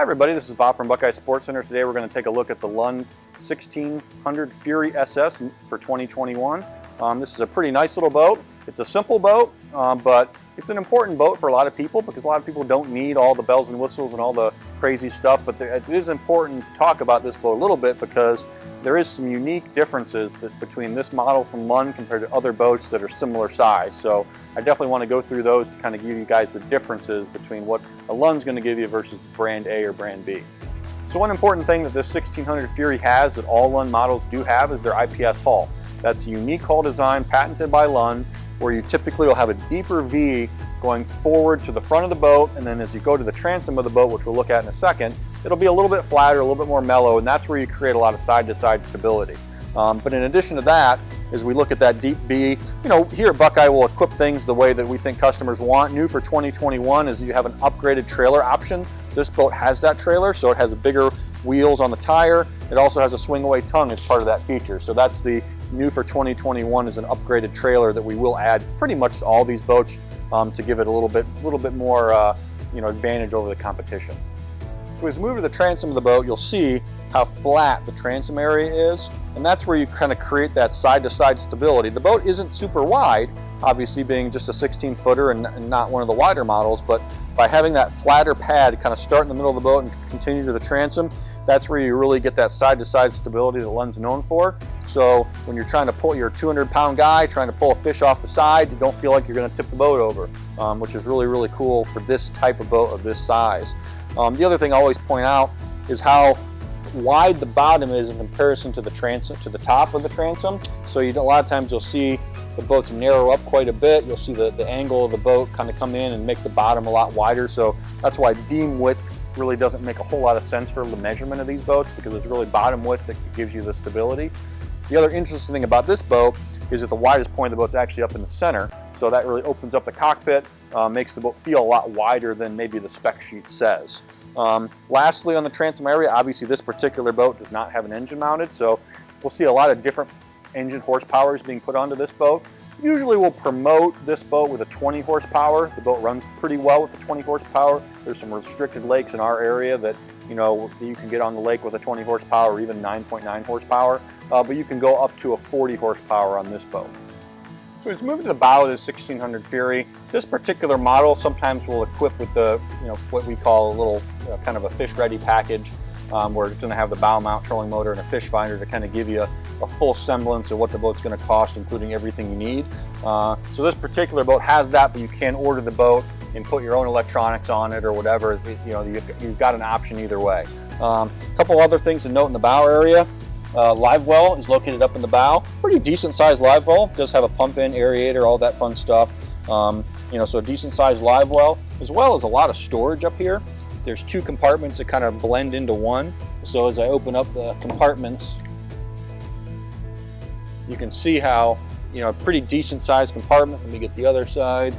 everybody, this is Bob from Buckeye Sports Center. Today we're going to take a look at the Lund 1600 Fury SS for 2021. This is a pretty nice little boat. It's a simple boat, but it's an important boat for a lot of people because a lot of people don't need all the bells and whistles and all the crazy stuff, but it is important to talk about this boat a little bit because there is some unique differences between this model from Lund compared to other boats that are similar size. So I definitely want to go through those to kind of give you guys the differences between what a Lund's going to give you versus brand A or brand B. So one important thing that this 1600 Fury has that all Lund models do have is their IPS hull. That's a unique hull design patented by Lund, where you typically will have a deeper V going forward to the front of the boat, and then as you go to the transom of the boat, which we'll look at in a second, it'll be a little bit flatter, a little bit more mellow, and that's where you create a lot of side-to-side stability. But in addition to that, as we look at that deep V, here at Buckeye we'll equip things the way that we think customers want. New for 2021 is you have an upgraded trailer option. This boat has that trailer, so it has bigger wheels on the tire. It also has a swing-away tongue as part of that feature. So that's the new for 2021 is an upgraded trailer that we will add pretty much to all these boats to give it a little bit more advantage over the competition. So as we move to the transom of the boat, you'll see how flat the transom area is, and that's where you kind of create that side-to-side stability. The boat isn't super wide, obviously being just a 16-footer and not one of the wider models, but by having that flatter pad kind of start in the middle of the boat and continue to the transom, that's where you really get that side-to-side stability that Lund's known for. So when you're trying to pull, you're a 200-pound guy trying to pull a fish off the side, you don't feel like you're going to tip the boat over, which is really, really cool for this type of boat of this size. The other thing I always point out is how wide the bottom is in comparison to the transom, to the top of the transom. So a lot of times you'll see the boats narrow up quite a bit. You'll see the angle of the boat kind of come in and make the bottom a lot wider. So that's why beam width really doesn't make a whole lot of sense for the measurement of these boats, because it's really bottom width that gives you the stability. The other interesting thing about this boat is that the widest point of the boat's actually up in the center. So that really opens up the cockpit, makes the boat feel a lot wider than maybe the spec sheet says. Lastly, on the transom area, obviously this particular boat does not have an engine mounted, so we'll see a lot of different engine horsepowers being put onto this boat. Usually we'll promote this boat with a 20 horsepower. The boat runs pretty well with the 20 horsepower. There's some restricted lakes in our area that you can get on the lake with a 20 horsepower or even 9.9 horsepower, but you can go up to a 40 horsepower on this boat. So let's move to the bow of this 1600 Fury. This particular model sometimes we'll equip with the, what we call a little kind of a fish-ready package, where it's going to have the bow mount trolling motor and a fish finder to kind of give you a full semblance of what the boat's going to cost, including everything you need. So this particular boat has that, but you can order the boat and put your own electronics on it or whatever. You've got an option either way. A couple other things to note in the bow area. Live well is located up in the bow. Pretty decent sized live well. It does have a pump in, aerator, all that fun stuff. So a decent sized live well, as well as a lot of storage up here. There's two compartments that kind of blend into one. So as I open up the compartments, you can see how, a pretty decent sized compartment. Let me get the other side.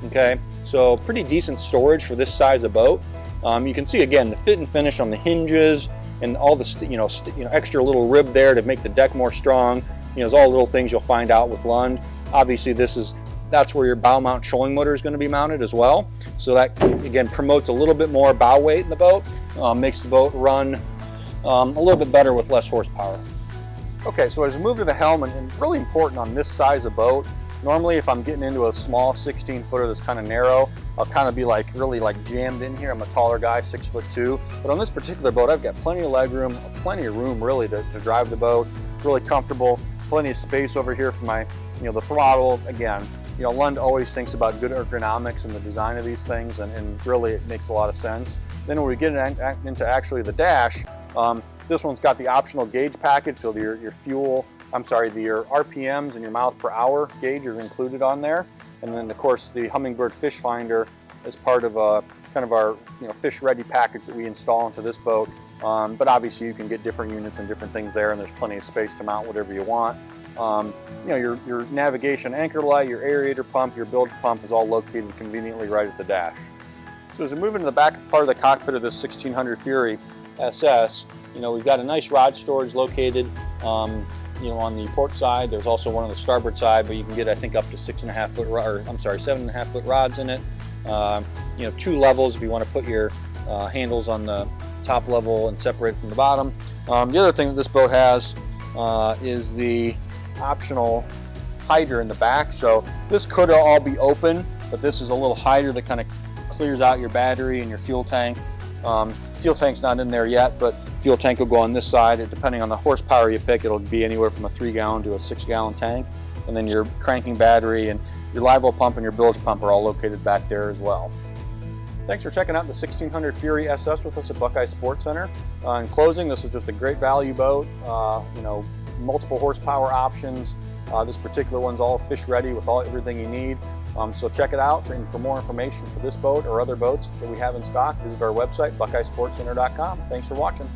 Okay, so pretty decent storage for this size of boat. You can see again the fit and finish on the hinges and all the extra little rib there to make the deck more strong. There's all little things you'll find out with Lund. Obviously, that's where your bow mount trolling motor is going to be mounted as well. So that again promotes a little bit more bow weight in the boat, makes the boat run a little bit better with less horsepower. Okay, so as we move to the helm, and really important on this size of boat. Normally, if I'm getting into a small 16-footer that's kind of narrow, I'll kind of be really jammed in here. I'm a taller guy, 6'2", but on this particular boat, I've got plenty of leg room, plenty of room really to drive the boat. Really comfortable, plenty of space over here for my, the throttle. Again, Lund always thinks about good ergonomics in the design of these things, and really it makes a lot of sense. Then when we get into actually the dash, this one's got the optional gauge package, so your RPMs and your miles per hour gauge is included on there. And then of course the Humminbird fish finder is part of kind of our fish ready package that we install into this boat. But obviously you can get different units and different things there, and there's plenty of space to mount whatever you want. Your navigation anchor light, your aerator pump, your bilge pump is all located conveniently right at the dash. So as we move into the back part of the cockpit of this 1600 Fury SS, we've got a nice rod storage located on the port side. There's also one on the starboard side, but you can get, I think, up to 7.5 foot rods in it. You know, 2 levels if you want to put your handles on the top level and separate from the bottom. The other thing that this boat has is the optional hider in the back. So this could all be open, but this is a little hider that kind of clears out your battery and your fuel tank. Fuel tank's not in there yet, but fuel tank will go on this side. Depending on the horsepower you pick, it'll be anywhere from a 3-gallon to a 6-gallon tank. And then your cranking battery and your live well pump and your bilge pump are all located back there as well. Thanks for checking out the 1600 Fury SS with us at Buckeye Sports Center. In closing, this is just a great value boat. You know, multiple horsepower options. This particular one's all fish ready with everything you need. So check it out. For more information for this boat or other boats that we have in stock, visit our website, buckeyesportscenter.com. Thanks for watching.